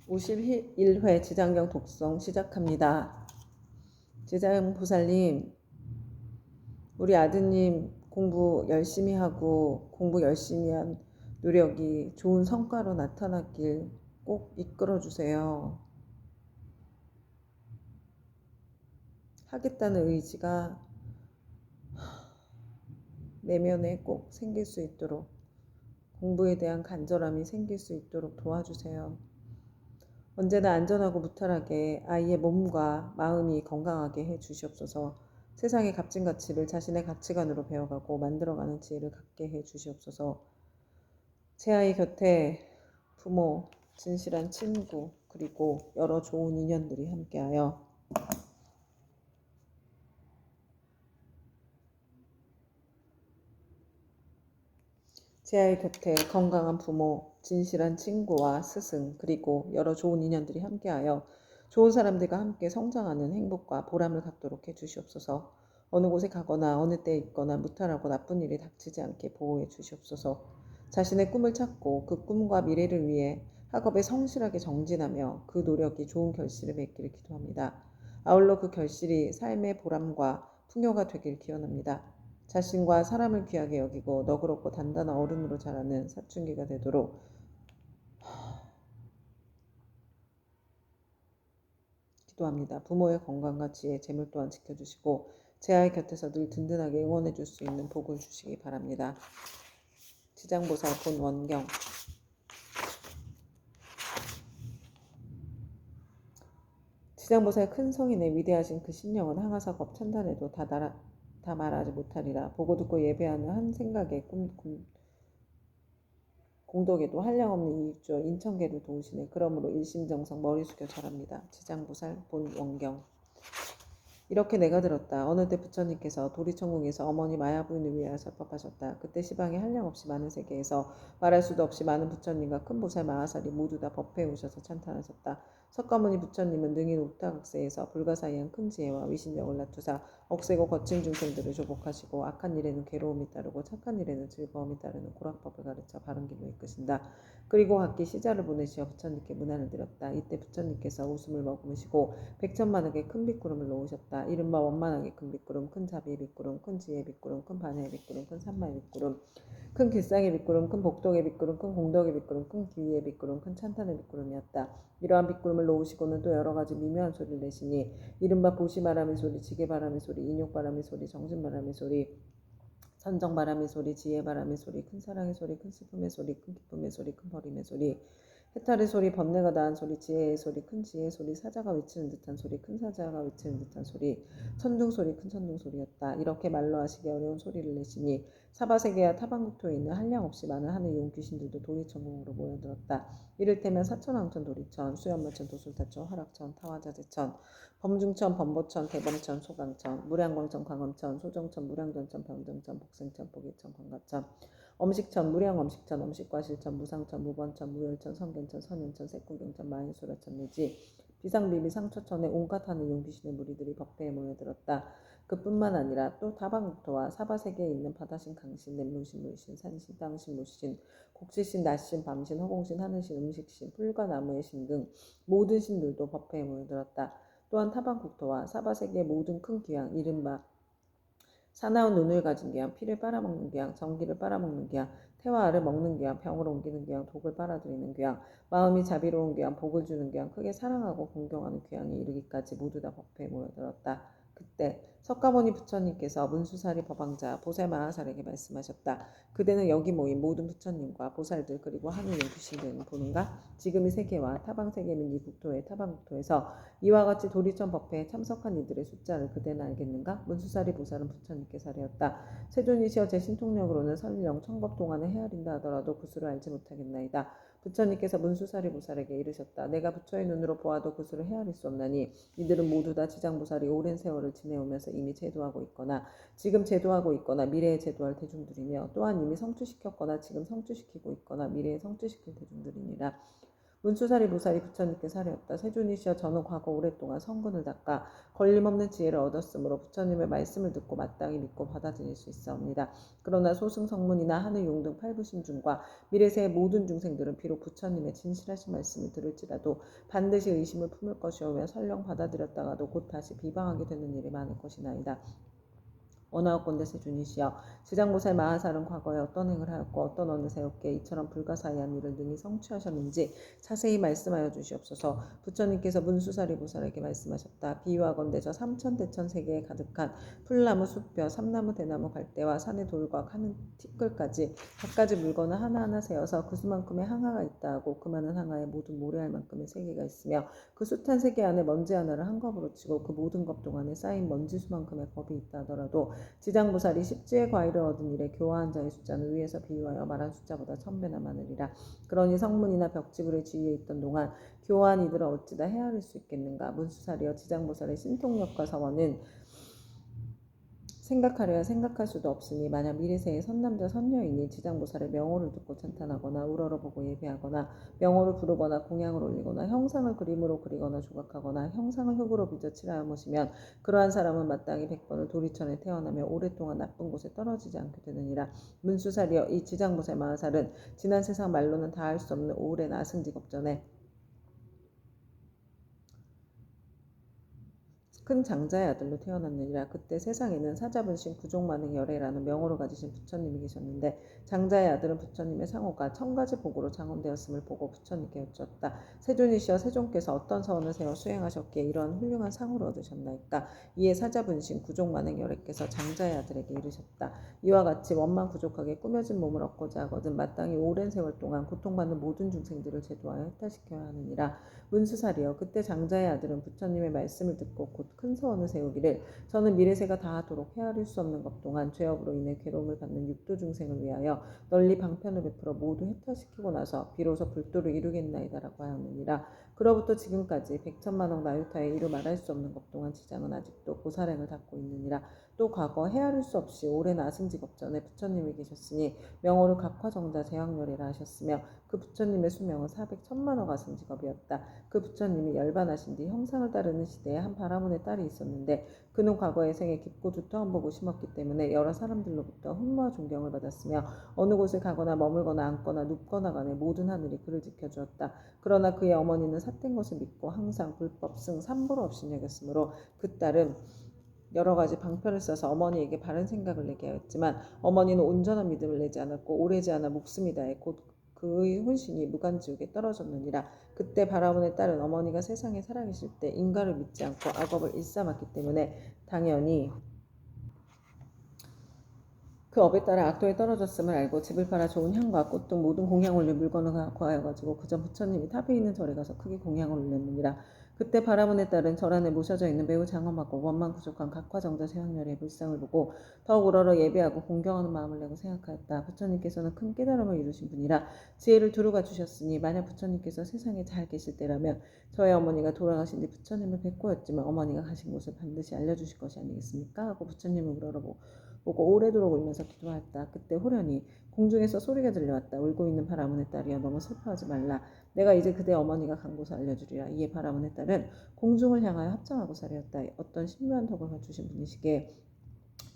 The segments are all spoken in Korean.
51회 지장경 독송 시작합니다. 지장보살님, 우리 아드님 공부 열심히 하고 공부 열심히 한 노력이 좋은 성과로 나타나길 꼭 이끌어주세요. 하겠다는 의지가 내면에 꼭 생길 수 있도록, 공부에 대한 간절함이 생길 수 있도록 도와주세요. 언제나 안전하고 무탈하게 아이의 몸과 마음이 건강하게 해 주시옵소서. 세상의 값진 가치를 자신의 가치관으로 배워가고 만들어가는 지혜를 갖게 해 주시옵소서. 제 아이 곁에 부모, 진실한 친구, 그리고 여러 좋은 인연들이 함께하여 제 아이 곁에 건강한 부모, 진실한 친구와 스승, 그리고 여러 좋은 인연들이 함께하여 좋은 사람들과 함께 성장하는 행복과 보람을 갖도록 해주시옵소서. 어느 곳에 가거나 어느 때에 있거나 무탈하고 나쁜 일이 닥치지 않게 보호해 주시옵소서. 자신의 꿈을 찾고 그 꿈과 미래를 위해 학업에 성실하게 정진하며 그 노력이 좋은 결실을 맺기를 기도합니다. 아울러 그 결실이 삶의 보람과 풍요가 되길 기원합니다. 자신과 사람을 귀하게 여기고 너그럽고 단단한 어른으로 자라는 사춘기가 되도록 기도합니다. 부모의 건강과 지혜, 재물 또한 지켜주시고 제 아이 곁에서 늘 든든하게 응원해 줄 수 있는 복을 주시기 바랍니다. 지장보살 본원경. 지장보살 큰 성인의 위대하신 그 신령은 항아사법 천단에도 다 말하지 못하리라. 보고 듣고 예배하는 한 생각의 공덕에도 한량없는 이익주어 인천계를 도우시네. 그러므로 일심정성 머리 숙여 절합니다. 지장보살 본원경. 이렇게 내가 들었다. 어느 때 부처님께서 도리천궁에서 어머니 마야 부인을 위하여 설법하셨다. 그때 시방에 한량없이 많은 세계에서 말할 수도 없이 많은 부처님과 큰 보살 마하살이 모두 다 법회에 오셔서 찬탄하셨다. 석가모니 부처님은 능인 옥타각세에서 불가사의한 큰 지혜와 위신력을 나투사 억세고 거친 중생들을 조복하시고 악한 일에는 괴로움이 따르고 착한 일에는 즐거움이 따르는 고락법을 가르쳐 바른 길로 이끄신다. 그리고 각기 시자를 보내시어 부처님께 문안을 드렸다. 이때 부처님께서 웃음을 머금으시고 백천만억의 큰 빗구름을 놓으셨다. 이른바 원만하게 큰 빗구름, 큰 자비의 빗구름, 큰 지혜의 빗구름, 큰 반야의 빗구름, 큰 산마의 빗구름, 큰 길상의 빗구름, 큰 복덕의 빗구름, 큰 공덕의 빗구름, 큰 기위의 빗구름, 큰 찬탄의 빗구름이었다. 이러한 빗구름을 놓으시고는 또 여러 가지 미묘한 소리를 내시니 이른바 보시바람의 소리, 지게바람의 소리, 인욕바람의 소리, 정신바람의 소리, 선정바람의 소리, 지혜바람의 소리, 큰 사랑의 소리, 큰 슬픔의 소리, 큰 기쁨의 소리, 큰 버림의 소리, 해탈의 소리, 번뇌가 나은 소리, 지혜의 소리, 큰 지혜의 소리, 사자가 외치는 듯한 소리, 큰 사자가 외치는 듯한 소리, 천둥 소리, 큰 천둥 소리였다. 이렇게 말로 하시기 어려운 소리를 내시니 사바세계와 타방국토에 있는 한량없이 많은 하늘 용 귀신들도 도리천궁으로 모여들었다. 이를테면 사천왕천, 도리천, 수연마천, 도술타천, 화락천, 타화자재천, 범중천, 범보천, 대범천, 소강천, 무량광천, 광엄천, 소정천, 무량전천, 병정천, 복생천, 보기천, 광가천, 엄식천, 무량엄식천, 엄식과실천, 무상천, 무번천, 무열천, 성견천, 선현천, 색구경천, 마인수라천 내지 비상비비 상처천에 온갖 하는 용귀신의 무리들이 법회에 모여들었다. 그뿐만 아니라 또 다방국토와 사바세계에 있는 바다신, 강신, 냇물신, 물신, 산신, 땅신, 무신, 곡지신, 낮신, 밤신, 허공신, 하늘신, 음식신, 풀과 나무의 신 등 모든 신들도 법회에 모여들었다. 또한 타방국토와 사바세계의 모든 큰 귀양, 이른바 사나운 눈을 가진 귀양, 피를 빨아먹는 귀양, 전기를 빨아먹는 귀양, 태와 알을 먹는 귀양, 병을 옮기는 귀양, 독을 빨아들이는 귀양, 마음이 자비로운 귀양, 복을 주는 귀양, 크게 사랑하고 공경하는 귀양에 이르기까지 모두 다 법회에 모여들었다. 그때 석가모니 부처님께서 문수사리 법왕자 보살 마하살에게 말씀하셨다. 그대는 여기 모인 모든 부처님과 보살들 그리고 하늘의 귀신들은 보는가? 지금 이 세계와 타방세계 및 이 국토의 타방국토에서 이와 같이 도리천 법회에 참석한 이들의 숫자를 그대는 알겠는가? 문수사리 보살은 부처님께 사례였다. 세존이시여 제 신통력으로는 설령 천법 동안에 헤아린다 하더라도 그 수를 알지 못하겠나이다. 부처님께서 문수사리 보살에게 이르셨다. 내가 부처의 눈으로 보아도 그 수를 헤아릴 수 없나니 이들은 모두 다 지장보살이 오랜 세월을 지내오면서 이미 제도하고 있거나 지금 제도하고 있거나 미래에 제도할 대중들이며 또한 이미 성취시켰거나 지금 성취시키고 있거나 미래에 성취시킬 대중들이니라. 문수사리 무사리 부처님께 사려었다. 세존이시여 저는 과거 오랫동안 성근을 닦아 걸림없는 지혜를 얻었으므로 부처님의 말씀을 듣고 마땅히 믿고 받아들일 수 있사옵니다. 그러나 소승성문이나 하늘용 등 팔부심중과 미래세의 모든 중생들은 비록 부처님의 진실하신 말씀을 들을지라도 반드시 의심을 품을 것이오며 설령 받아들였다가도 곧 다시 비방하게 되는 일이 많을 것이나이다. 원하옵건대 세존이시여 지장보살 마하살은 과거에 어떤 행을 하였고 어떤 어느 세웠기에 이처럼 불가사의한 일을 능히 성취하셨는지 자세히 말씀하여 주시옵소서. 부처님께서 문수사리 보살에게 말씀하셨다. 비유하건대 저 삼천대천 세계에 가득한 풀나무 숲뼈 삼나무 대나무 갈대와 산의 돌과 하늘 티끌까지 갖가지 물건을 하나하나 세어서 그 수만큼의 항아가 있다 하고 그 많은 항아에 모두 모래알 만큼의 세계가 있으며 그 숱한 세계 안에 먼지 하나를 한 겁으로 치고 그 모든 겁 동안에 쌓인 먼지 수만큼의 겁이 있다 하더라도 지장보살이 십지의 과일을 얻은 일에 교화한 자의 숫자는 위에서 비유하여 말한 숫자보다 1000배나 많으리라. 그러니 성문이나 벽지불의 지위에 있던 동안 교화한 이들을 어찌다 헤아릴 수 있겠는가. 문수사리여 지장보살의 신통력과 서원은 생각하려야 생각할 수도 없으니 만약 미래세의 선남자 선녀인이 지장보살의 명호를 듣고 찬탄하거나 우러러보고 예배하거나 명호를 부르거나 공양을 올리거나 형상을 그림으로 그리거나 조각하거나 형상을 흙으로 빚어 칠하여 모시면 그러한 사람은 마땅히 100번을 도리천에 태어나며 오랫동안 나쁜 곳에 떨어지지 않게 되느니라. 문수사리여 이 지장보살 마하살은 지난 세상 말로는 다할 수 없는 오랜 아승직업전에 큰 장자의 아들로 태어났느니라. 그때 세상에는 사자분신 구족만행 열애라는 명호를 가지신 부처님이 계셨는데 장자의 아들은 부처님의 상호가 1000가지 복으로 장엄되었음을 보고 부처님께 여쭈었다. 세존이시여 세존께서 어떤 서원을 세워 수행하셨기에 이러한 훌륭한 상호를 얻으셨나이까. 이에 사자분신 구족만행 열애께서 장자의 아들에게 이르셨다. 이와 같이 원만 부족하게 꾸며진 몸을 얻고자 하거든 마땅히 오랜 세월 동안 고통받는 모든 중생들을 제도하여 해탈시켜야 하느니라. 문수살이여 그때 장자의 아들은 부처님의 말씀을 듣고 곧 큰 소원을 세우기를 저는 미래세가 다하도록 헤아릴 수 없는 것 동안 죄업으로 인해 괴로움을 받는 육도 중생을 위하여 널리 방편을 베풀어 모두 해탈시키고 나서 비로소 불도를 이루겠나이다라고 하였느니라. 그로부터 지금까지 백천만억 나유타에 이루 말할 수 없는 것 동안 지장은 아직도 고사랭을 닦고 있느니라. 또 과거 헤아릴 수 없이 오랜 아승직업 전에 부처님이 계셨으니 명호를 각화정자 제왕열이라 하셨으며 그 부처님의 수명은 400천만억 아승직업이었다. 그 부처님이 열반하신 뒤 형상을 따르는 시대에 한 바라문의 딸이 있었는데 그는 과거의 생에 깊고 두터운 복을 심었기 때문에 여러 사람들로부터 흠모와 존경을 받았으며 어느 곳에 가거나 머물거나 앉거나 눕거나 간에 모든 하늘이 그를 지켜주었다. 그러나 그의 어머니는 삿된 것을 믿고 항상 불법 승 삼보로 없이 여겼으므로 그 딸은 여러 가지 방편을 써서 어머니에게 바른 생각을 내게 하였지만 어머니는 온전한 믿음을 내지 않았고 오래지 않아 목숨이 다해 곧 그의 혼신이 무간지옥에 떨어졌느니라. 그때 바라본의 딸은 어머니가 세상에 살아계실 때 인가를 믿지 않고 악업을 일삼았기 때문에 당연히 그 업에 따라 악도에 떨어졌음을 알고 집을 팔아 좋은 향과 꽃 등 모든 공양 올릴 물건을 구하여가지고 그전 부처님이 탑에 있는 절에 가서 크게 공양을 올렸느니라. 그때 바라문의 딸은 절 안에 모셔져 있는 매우 장엄하고 원망 부족한 각화정자 세왕열의 불상을 보고 더욱 우러러 예배하고 공경하는 마음을 내고 생각하였다. 부처님께서는 큰 깨달음을 이루신 분이라 지혜를 두루가 주셨으니 만약 부처님께서 세상에 잘 계실 때라면 저의 어머니가 돌아가신 뒤 부처님을 뵙고였지만 어머니가 가신 곳을 반드시 알려주실 것이 아니겠습니까? 하고 부처님을 우러러보고 오래도록 울면서 기도하였다. 그때 호련히 공중에서 소리가 들려왔다. 울고 있는 바라문의 딸이여 너무 슬퍼하지 말라. 내가 이제 그대 어머니가 간 곳을 알려주리라. 이에 바라문의 딸은 공중을 향하여 합장하고 사려였다. 어떤 신묘한 덕을 갖추신 분이시기에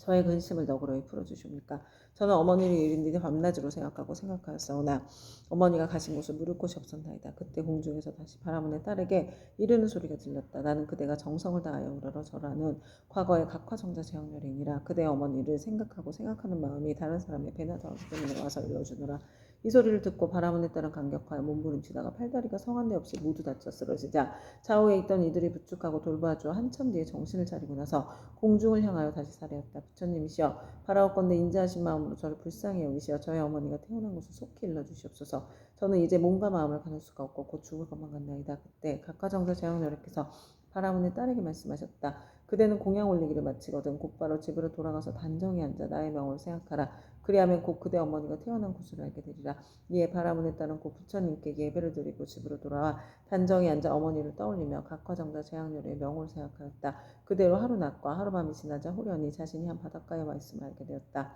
저의 근심을 너그러이 풀어주시옵니까? 저는 어머니를 잃은 뒤 밤낮으로 생각하였사오나 어머니가 가신 곳을 물을 곳이 없었나이다. 그때 공중에서 다시 바라문의 딸에게 이르는 소리가 들렸다. 나는 그대가 정성을 다하여 우러러 절하는 과거의 각화정자 제왕열이니라. 그대 어머니를 생각하고 생각하는 마음이 다른 사람의 배나 닿기 때문에 와서 일러주노라. 이 소리를 듣고 바라문의 딸은 감격하여 몸부림치다가 팔다리가 성한데 없이 모두 다쳐 쓰러지자 좌우에 있던 이들이 부축하고 돌봐주어 한참 뒤에 정신을 차리고 나서 공중을 향하여 다시 사려였다. 부처님이시여 바라옵건대 인자하신 마음으로 저를 불쌍히 여기시어 저의 어머니가 태어난 곳을 속히 일러주시옵소서. 저는 이제 몸과 마음을 가눌 수가 없고 곧 죽을 것만 같나이다. 그때 각화정자 제왕열애께서 바라문의 딸에게 말씀하셨다. 그대는 공양 올리기를 마치거든 곧바로 집으로 돌아가서 단정히 앉아 나의 명을 생각하라. 그리하면 곧 그대 어머니가 태어난 곳을 알게 되리라. 이에 바라문의 딸은 곧 부처님께 예배를 드리고 집으로 돌아와 단정히 앉아 어머니를 떠올리며 각화정자 제왕열애의 명호를 생각하였다. 그대로 하루낮과 하루밤이 지나자 호련히 자신이 한 바닷가에 와 있음을 알게 되었다.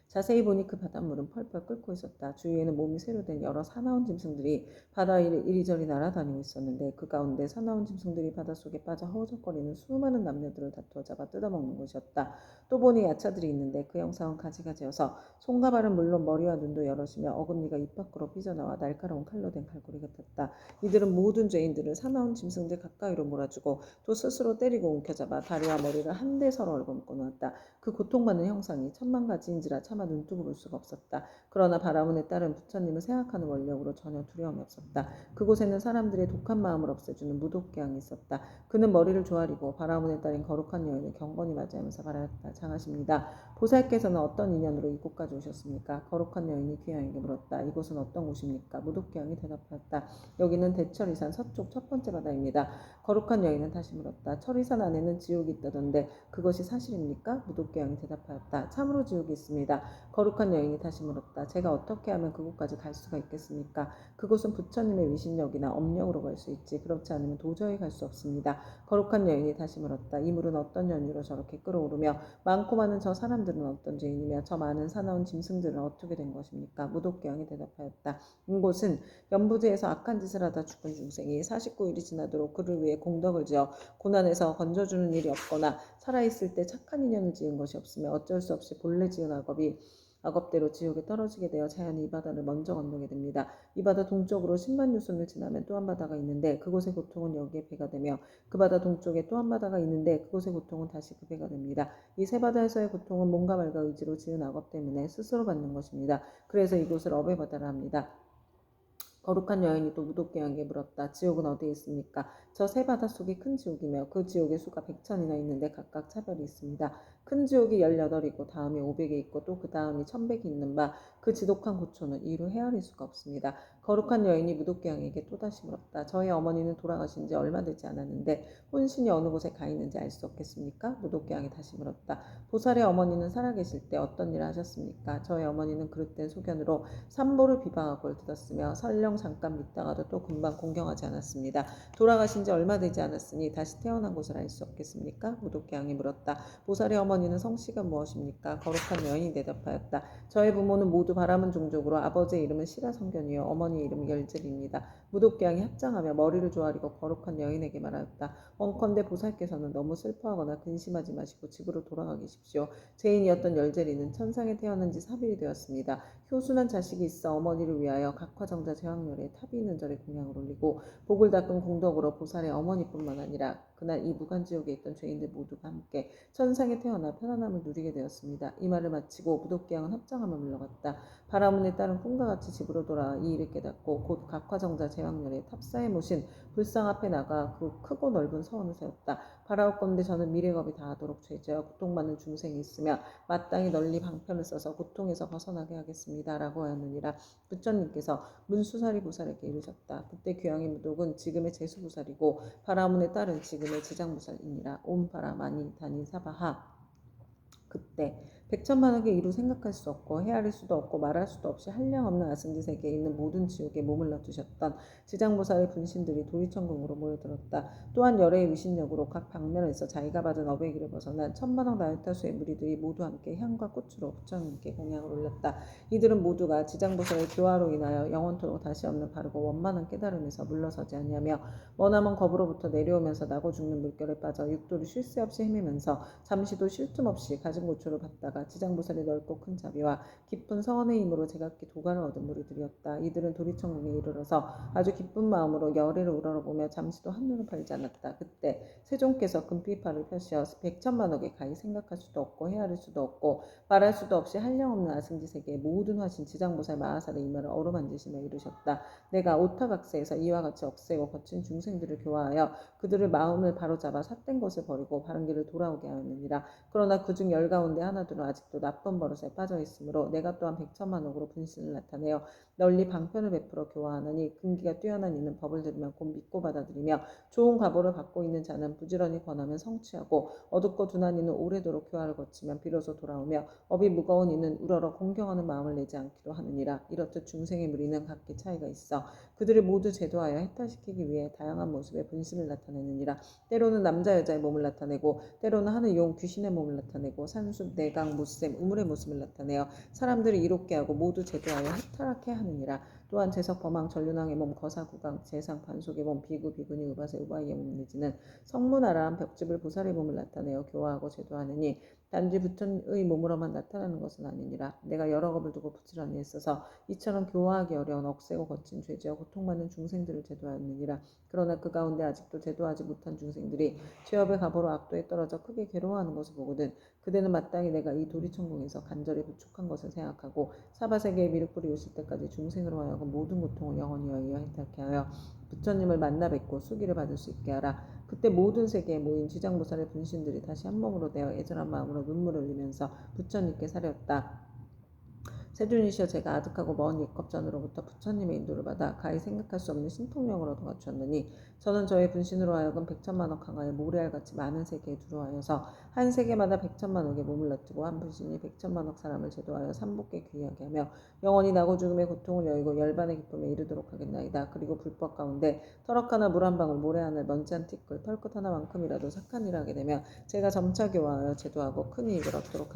자세히 보니 그 바닷물은 펄펄 끓고 있었다. 주위에는 몸이 새로 된 여러 사나운 짐승들이 바다 위를 이리저리 날아다니고 있었는데 그 가운데 사나운 짐승들이 바닷속에 빠져 허우적거리는 수많은 남녀들을 다투어 잡아 뜯어먹는 것이었다. 또 보니 야차들이 있는데 그 형상은 가지가지여서 손과 발은 물론 머리와 눈도 여럿이며 어금니가 입 밖으로 삐져나와 날카로운 칼로 된 갈고리 같았다. 이들은 모든 죄인들을 사나운 짐승들 가까이로 몰아주고 또 스스로 때리고 움켜잡아 다리와 머리를 한데 서로 얽어묶어 놓았다. 그 고통받는 형상이 천만 가지인지라 차마 눈뜨고 볼 수가 없었다. 그러나 바라문에 따른 부처님을 생각하는 원력으로 전혀 두려움이 없었다. 그곳에는 사람들의 독한 마음을 없애주는 무독개양이 있었다. 그는 머리를 조아리고 바라문에 따른 거룩한 여인을 경건히 맞이하면서 말하였다. 장하십니다. 보살께서는 어떤 인연으로 이곳까지 오셨습니까? 거룩한 여인이 귀양에게 물었다. 이곳은 어떤 곳입니까? 무독개양이 대답하였다. 여기는 대철이산 서쪽 첫 번째 바다입니다. 거룩한 여인은 다시 물었다. 철이산 안에는 지옥이 있다던데 그것이 사실입니까? 무독개양이 대답하였다. 참으로 지옥이 있습니다. 거룩한 여인이 다시 물었다. 제가 어떻게 하면 그곳까지 갈 수가 있겠습니까? 그곳은 부처님의 위신력이나 업력으로 갈 수 있지 그렇지 않으면 도저히 갈 수 없습니다. 거룩한 여인이 다시 물었다. 이 물은 어떤 연유로 저렇게 끓어오르며 많고 많은 저 사람들은 어떤 죄인이며 저 많은 사나운 짐승들은 어떻게 된 것입니까? 무독개양이 대답하였다. 이곳은 연부지에서 악한 짓을 하다 죽은 중생이 49일이 지나도록 그를 위해 공덕을 지어 고난에서 건져주는 일이 없거나 살아있을 때 착한 인연을 지은 것이 없으며 어쩔 수 없이 본래 지은 악업대로 지옥에 떨어지게 되어 자연히 이 바다를 먼저 건너게 됩니다. 이 바다 동쪽으로 10만 유순을 지나면 또 한 바다가 있는데 그곳의 고통은 여기에 배가 되며 그 바다 동쪽에 또 한 바다가 있는데 그곳의 고통은 다시 그 배가 됩니다. 이 세 바다에서의 고통은 몸과 말과 의지로 지은 악업 때문에 스스로 받는 것입니다. 그래서 이곳을 업의 바다라 합니다. 거룩한 여인이 또 무독개양에게 물었다. 지옥은 어디에 있습니까? 저 세 바다 속이 큰 지옥이며 그 지옥의 수가 100천이나 있는데 각각 차별이 있습니다. 큰 지옥이 18이고 다음이 500에 있고 또 그 다음이 1100이 있는 바 그 지독한 고초는 이루 헤아릴 수가 없습니다. 거룩한 여인이 무독개양에게 또다시 물었다. 저희 어머니는 돌아가신 지 얼마 되지 않았는데 혼신이 어느 곳에 가 있는지 알 수 없겠습니까? 무독개양이 다시 물었다. 보살의 어머니는 살아계실 때 어떤 일을 하셨습니까? 저희 어머니는 그릇된 소견으로 삼보를 비방하고 들었으며 설령 잠깐 믿다가도 또 금방 공경하지 않았습니다. 돌아가신 지 얼마 되지 않았으니 다시 태어난 곳을 알 수 없겠습니까? 무독개양이 물었다. 보살의 어머니는 성씨가 무엇입니까? 거룩한 여인이 대답하였다. 저의 부모는 모두 바라문 종족으로 아버지의 이름은 시라성견이요 어머니의 이름은 열젤입니다. 무독개양이 합장하며 머리를 조아리고 거룩한 여인에게 말하였다. 원컨대 보살께서는 너무 슬퍼하거나 근심하지 마시고 집으로 돌아가 계십시오. 죄인이었던 열젤이는 천상에 태어난 지 4일이 되었습니다. 효순한 자식이 있어 어머니를 위하여 각화정자 제왕열에 탑이 있는 절에 공양을 올리고 복을 닦은 공덕으로 보살의 어머니뿐만 아니라 그날 이 무간지옥에 있던 죄인들 모두가 함께 천상에 태어나 편안함을 누리게 되었습니다. 이 말을 마치고 무독개양은 합장하며 물러갔다. 바라문에 따른 꿈과 같이 집으로 돌아와 이 일을 깨닫고 곧 각화정자 제왕열에 탑사에 모신 불상 앞에 나가 그 크고 넓은 서원을 세웠다. 바라옵건대 저는 미래겁이 다하도록 죄지어 고통받는 중생이 있으며 마땅히 널리 방편을 써서 고통에서 벗어나게 하겠습니다. 라고 하였느니라. 부처님께서 문수사리 보살에게 이르셨다. 그때 귀양의 무독은 지금의 제수보살이고 바라문에 따른 지금의 지장보살이니라. 옴 바라마니 다니 사바하. 그때 백천만억의 이루 생각할 수 없고 헤아릴 수도 없고 말할 수도 없이 한량없는 아승지 세계에 있는 모든 지옥에 몸을 놔두셨던 지장보살의 분신들이 도리천궁으로 모여들었다. 또한 열애의 위신력으로 각 방면에서 자기가 받은 업의 길을 벗어난 천만억 나유타수의 무리들이 모두 함께 향과 꽃으로 부처님께 공양을 올렸다. 이들은 모두가 지장보살의 교화로 인하여 영원토록 다시 없는 바르고 원만한 깨달음에서 물러서지 아니하며 머나먼 겁으로부터 내려오면서 나고 죽는 물결에 빠져 육도를 쉴 새 없이 헤매면서 잠시도 쉴 틈 없이 가진 고초를 받다가 지장보살의 넓고 큰 자비와 깊은 서원의 힘으로 제각기 도가를 얻은 무리들이었다. 이들은 도리천국에 이르러서 아주 기쁜 마음으로 열애를 우러러보며 잠시도 한눈을 팔지 않았다. 그때 세종께서 금빛팔을 펴시어 백천만억에 가히 생각할 수도 없고 헤아릴 수도 없고 말할 수도 없이 한량없는 아승지 세계의 모든 화신 지장보살 마하살의 이마를 어루만지시며 이르셨다. 내가 오타각세에서 이와 같이 억세고 거친 중생들을 교화하여 그들의 마음을 바로잡아 삿된 것을 버리고 바른 길을 돌아오게 하였느니라. 그러나 그중 열 가운데 하나들은 아직도 나쁜 버릇에 빠져 있으므로 내가 또한 백천만억으로 분신을 나타내어 널리 방편을 베풀어 교화하느니 근기가 뛰어난 이는 법을 들으면 곧 믿고 받아들이며 좋은 과보를 받고 있는 자는 부지런히 권하면 성취하고 어둡고 둔한 이는 오래도록 교화를 거치면 비로소 돌아오며 업이 무거운 이는 우러러 공경하는 마음을 내지 않기로 하느니라. 이렇듯 중생의 무리는 각기 차이가 있어 그들을 모두 제도하여 해탈시키기 위해 다양한 모습의 분신을 나타내느니라. 때로는 남자 여자의 몸을 나타내고 때로는 하늘 용 귀신의 몸을 나타내고 산숲 내강 못샘, 우물의 모습을 나타내어 사람들을 이롭게 하고 모두 제도하여 해탈하게 하느니라. 또한 재석, 범왕, 전륜왕의 몸, 거사, 구강, 재상, 반속의 몸, 비구, 비구니, 우바세, 우바이의 몸 내지는 성문아라한 벽집을 보살의 몸을 나타내어 교화하고 제도하느니 단지 부처의 몸으로만 나타나는 것은 아니니라. 내가 여러 겁을 두고 부지런히 애써서 이처럼 교화하기 어려운 억세고 거친 죄지어 고통받는 중생들을 제도하느니라. 그러나 그 가운데 아직도 제도하지 못한 중생들이 죄업의 가보로 악도에 떨어져 크게 괴로워하는 것을 보거든 그대는 마땅히 내가 이 도리천궁에서 간절히 부족한 것을 생각하고 사바세계의 미륵불이 오실 때까지 중생으로 하여금 모든 고통을 영원히 여의어 해탈케 하여 부처님을 만나 뵙고 수기를 받을 수 있게 하라. 그때 모든 세계에 모인 지장보살의 분신들이 다시 한 몸으로 되어 애절한 마음으로 눈물을 흘리면서 부처님께 사렸다. 세존이시여, 제가 아득하고 먼 옛겁전으로부터 부처님의 인도를 받아 가히 생각할 수 없는 신통력을 얻어 갖추었느니 저는 저의 분신으로 하여금 100천만억 강하여 모래알같이 많은 세계에 두루하여서 한 세계마다 100천만억의 몸을 놔두고 한 분신이 100천만억 사람을 제도하여 삼복에 귀하게 하며 영원히 나고 죽음의 고통을 여의고 열반의 기쁨에 이르도록 하겠나이다. 그리고 불법 가운데 터럭 하나 물 한 방울 모래 하늘 먼지 한 티끌 털끝 하나만큼이라도 착한 일을 하게 되면 제가 점차 교화하여 제도하고 큰 이익을 얻도록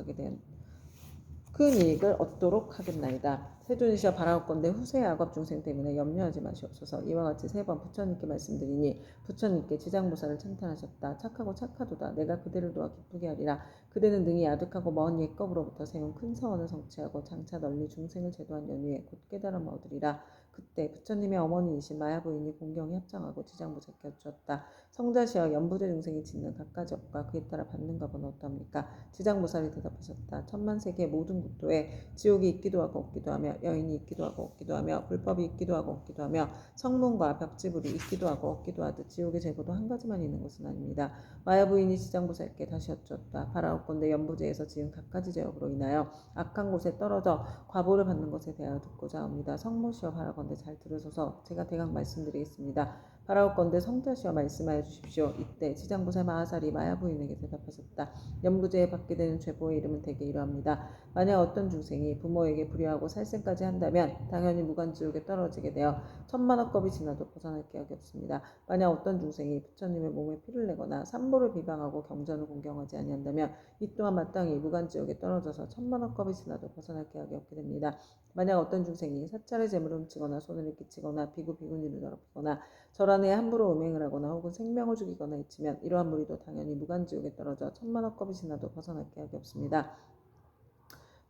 하겠나이다. 세존이시여, 바라옵건대 후세의 악업 중생 때문에 염려하지 마시옵소서. 이와 같이 3번 부처님께 말씀드리니 부처님께 지장보살을 찬탄하셨다. 착하고 착하도다. 내가 그대를 도와 기쁘게 하리라. 그대는 능히 아득하고 먼 옛겁으로부터 세운 큰 서원을 성취하고 장차 널리 중생을 제도한 연후에 곧 깨달음을 얻으리라. 그때 부처님의 어머니이신 마야부인이 공경에 합장하고 지장보살께 여쭈었다. 성자시여, 연부대 중생이 짓는 갖가지 업과 그에 따라 받는 값은 어떠합니까? 지장보살이 대답하셨다. 천만세계의 모든 국토에 지옥이 있기도 하고 없기도 하며 여인이 있기도 하고 없기도 하며 불법이 있기도 하고 없기도 하며 성문과 벽지불이 있기도 하고 없기도 하듯 지옥의 제보도 한 가지만 있는 것은 아닙니다. 마야부인이 지장보살께 다시 여쭈었다. 바라옵건대 연부제에서 지은 갖가지 제업으로 인하여 악한 곳에 떨어져 과보를 받는 것에 대하여 듣고자 합니다. 성모시여, 바라건대 잘 들으소서. 제가 대강 말씀드리겠습니다. 바라옵건대 성자시여, 말씀하여 주십시오. 이때 지장보살 마하살이 마야부인에게 대답하셨다. 연부제에 받게 되는 죄보의 이름은 대개 이러합니다. 만약 어떤 중생이 부모에게 불효하고 살생까지 한다면 당연히 무간지옥에 떨어지게 되어 천만억 겁이 지나도 벗어날 기약이 없습니다. 만약 어떤 중생이 부처님의 몸에 피를 내거나 삼보를 비방하고 경전을 공경하지 아니한다면 이 또한 마땅히 무간지옥에 떨어져서 천만억 겁이 지나도 벗어날 기약이 없게 됩니다. 만약 어떤 중생이 사찰의 재물을 훔치거나 손해를 끼치거나 비구 비구니를 더럽히거나 절한에 함부로 음행을 하거나 혹은 생명을 죽이거나 해치면 이러한 무리도 당연히 무간지옥에 떨어져 천만억 겁이 지나도 벗어날 기약이 없습니다.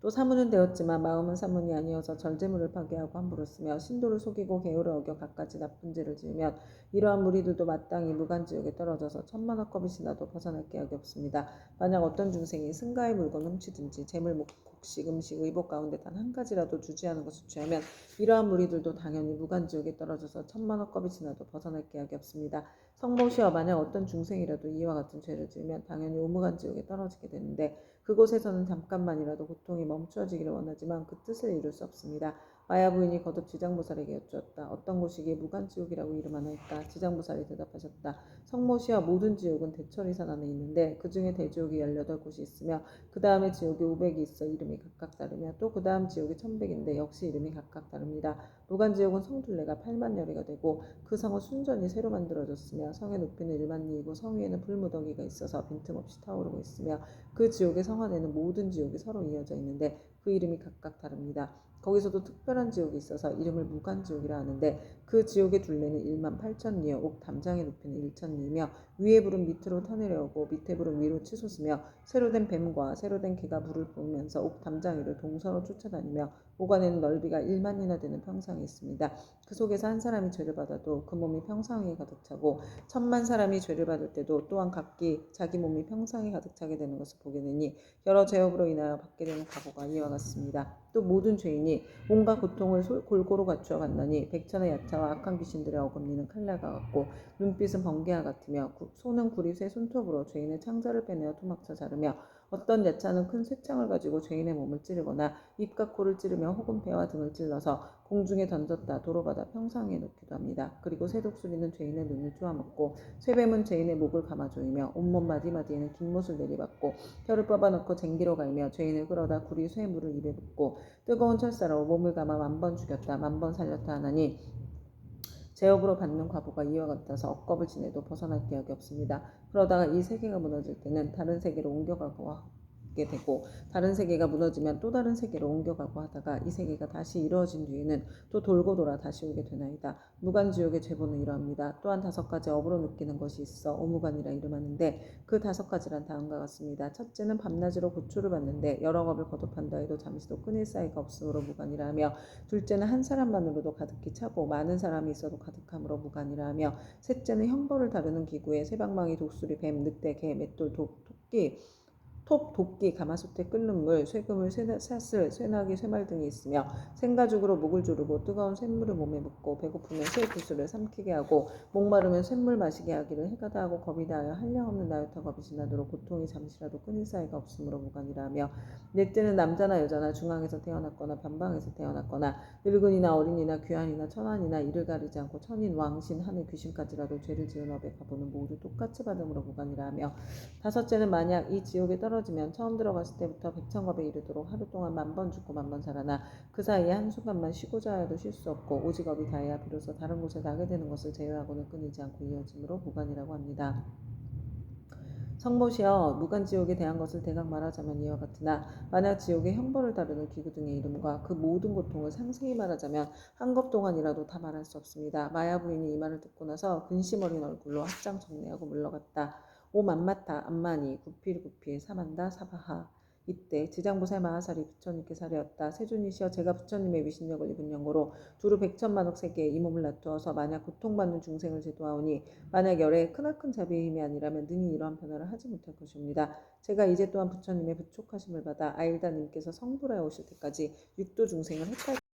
또 사문은 되었지만 마음은 사문이 아니어서 절제물을 파괴하고 함부로 쓰며 신도를 속이고 계율을 어겨 갖가지 나쁜 죄를 지으면 이러한 무리들도 마땅히 무간지옥에 떨어져서 천만억 겁이 지나도 벗어날 기약이 없습니다. 만약 어떤 중생이 승가의 물건 훔치든지 재물, 곡식, 음식, 의복 가운데 단 한 가지라도 주지하는 것을 취하면 이러한 무리들도 당연히 무간지옥에 떨어져서 천만억 겁이 지나도 벗어날 기약이 없습니다. 성모시여, 만약 어떤 중생이라도 이와 같은 죄를 지으면 당연히 오무간지옥에 떨어지게 되는데 그곳에서는 잠깐만이라도 고통이 멈추어지기를 원하지만 그 뜻을 이룰 수 없습니다. 마야부인이 거듭 지장보살에게 여쭈었다. 어떤 곳이기에 무간지옥이라고 이름하나이까? 지장보살이 대답하셨다. 성모시여, 모든 지옥은 대처리산 안에 있는데 그 중에 대지옥이 18곳이 있으며 그 다음에 지옥이 500이 있어 이름이 각각 다르며 또 그 다음 지옥이 1100인데 역시 이름이 각각 다릅니다. 무간지옥은 성둘레가 8만여리가 되고 그 성은 순전히 새로 만들어졌으며 성의 높이는 1만리이고 성 위에는 불무더기가 있어서 빈틈없이 타오르고 있으며 그 지옥의 성 안에는 모든 지옥이 서로 이어져 있는데 그 이름이 각각 다릅니다. 거기서도 특별한 지옥이 있어서 이름을 무간지옥이라 하는데 그 지옥의 둘레는 1만 8천리여 옥 담장의 높이는 1천리이며 위에 불은 밑으로 타내려오고 밑에 불은 위로 치솟으며 새로 된 뱀과 새로 된 개가 불을 뿜으면서 옥 담장 위를 동서로 쫓아다니며 옥 안에는 넓이가 1만리나 되는 평상이 있습니다. 그 속에서 한 사람이 죄를 받아도 그 몸이 평상에 가득 차고 1000만 사람이 죄를 받을 때도 또한 각기 자기 몸이 평상에 가득 차게 되는 것을 보게 되니 여러 죄업으로 인하여 받게 되는 과보가 이와 같습니다. 또 모든 죄인이 온갖 고통을 골고루 갖추어 갔나니 백천의 야차와 악한 귀신들의 어금니는 칼날과 같고 눈빛은 번개와 같으며 손은 구리 쇠 손톱으로 죄인의 창자를 빼내어 토막쳐 자르며 어떤 야차는 큰 쇠창을 가지고 죄인의 몸을 찌르거나 입과 코를 찌르며 혹은 배와 등을 찔러서 공중에 던졌다 도로바다 평상에 놓기도 합니다. 그리고 쇠독수리는 죄인의 눈을 쪼아먹고 쇠뱀은 죄인의 목을 감아조이며 온몸 마디마디에는 긴 못을 내리받고 혀를 뽑아넣고 쟁기로 갈며 죄인을 끌어다 구리 쇠물을 입에 붓고 뜨거운 철사로 몸을 감아 1000번 죽였다 1000번 살렸다 하나니 제업으로 받는 과보가 이와 같아서 억겁을 지내도 벗어날 기약이 없습니다. 그러다가 이 세계가 무너질 때는 다른 세계로 옮겨가고 게 되고 다른 세계가 무너지면 또 다른 세계로 옮겨가고 하다가 이 세계가 다시 이루어진 뒤에는 또 돌고 돌아 다시 오게 되나이다. 무간지옥의 죄보는 이러합니다. 또한 5가지 업으로 느끼는 것이 있어 오무간이라 이름하는데 그 5가지란 다음과 같습니다. 첫째는 밤낮으로 고초를 받는데 여러 업을 거듭한다 해도 잠시도 끊일 사이가 없으므로 무간이라 하며, 둘째는 한 사람만으로도 가득히 차고 많은 사람이 있어도 가득함으로 무간이라 하며, 셋째는 형벌을 다루는 기구에 새방망이, 독수리, 뱀, 늑대, 개, 맷돌, 토끼, 톱, 도끼, 가마솥에 끓는 물, 쇠그물, 사슬, 쇠나기, 쇠말 등이 있으며 생가죽으로 목을 조르고 뜨거운 쇳물을 몸에 붓고 배고프면 새 구슬을 삼키게 하고 목마르면 쇳물 마시게 하기를 해가 다하고 겁이 다하여 한량없는 나요타 겁이 지나도록 고통이 잠시라도 끊일 사이가 없으므로 무간이라 하며, 넷째는 남자나 여자나 중앙에서 태어났거나 반방에서 태어났거나 늙은이나 어린이나 귀한이나 천한이나 이를 가리지 않고 천인, 왕신, 하늘, 귀신까지라도 죄를 지은 업에 가보는 모두 똑같이 받음으로 무간이라 하며, 5째는 만약 이 지옥에 떨어지면 처음 들어갔을 때부터 백천겁에 이르도록 하루 동안 10,000번 죽고 10,000번 살아나 그 사이에 한순간만 쉬고자 해도 쉴 수 없고 오직 업이 다해야 비로소 다른 곳에 가게 되는 것을 제외하고는 끊이지 않고 이어짐으로 무간이라고 합니다. 성모시여, 무간지옥에 대한 것을 대강 말하자면 이와 같으나 만약 지옥의 형벌을 다루는 기구 등의 이름과 그 모든 고통을 상세히 말하자면 한 것 동안이라도 다 말할 수 없습니다. 마야 부인이 이 말을 듣고 나서 근심 어린 얼굴로 합장 정리하고 물러갔다. 오 만마타 암마니 구필구필 사만다 사바하. 이때 지장보살 마하살이 부처님께 사례었다. 세존이시여, 제가 부처님의 위신력을 입은 영고로 두루 100천만억 세계에 이 몸을 놔두어서 만약 고통받는 중생을 제도하오니 만약 열의 크나큰 자비의 힘이 아니라면 능히 이러한 변화를 하지 못할 것입니다. 제가 이제 또한 부처님의 부촉하심을 받아 아일다님께서 성불하여 오실 때까지 육도 중생을 해탈